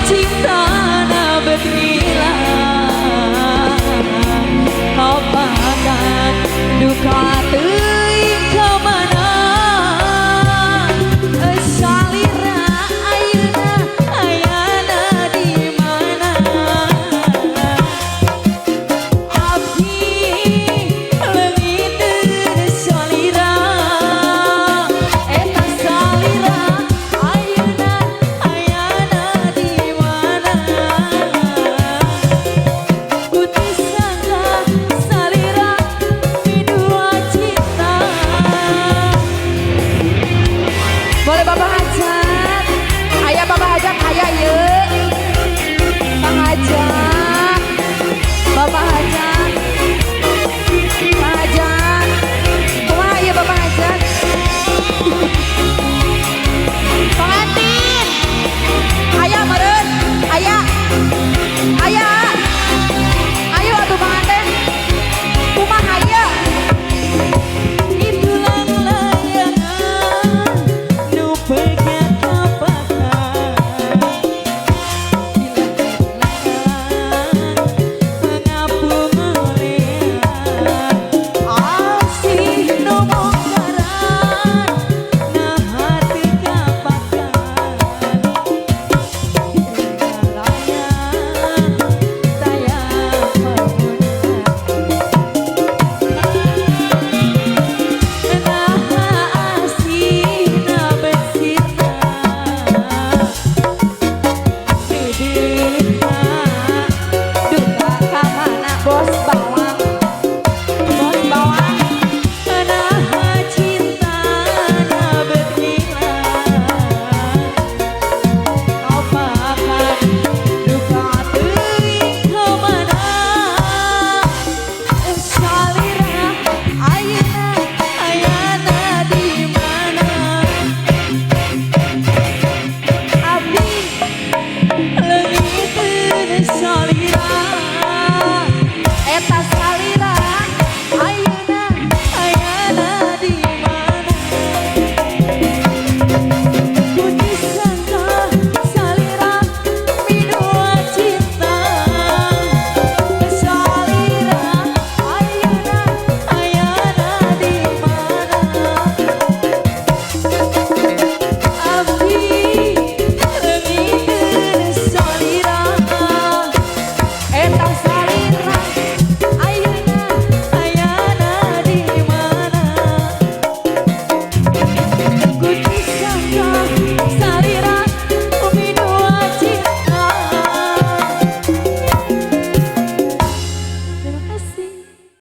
cinta na bergila apakan duka teuing kemana salira ayeuna ayana di mana abdi leungiteun salira eta salira ayeuna ayana di mana putih sangka salira dua cinta. Boleh Bapak Hajat, ayah Bapak Hajat, ayah yuk Bang Hajat, Bapak Hajat, Bang Hajat, kumaha ya Bapak Hajat, pengantin, ayah meren, ayah, ayo atuh pengantin, kumaha ya? Itulah layangan nu pegat kapakan mengapung melihat asih nu bongkaran nah hati kapakan layang tayang bos bawang nah cinta na bergila apakan duka teuing kemana salira ayeuna ayana di mana abdi leungiteun salira eta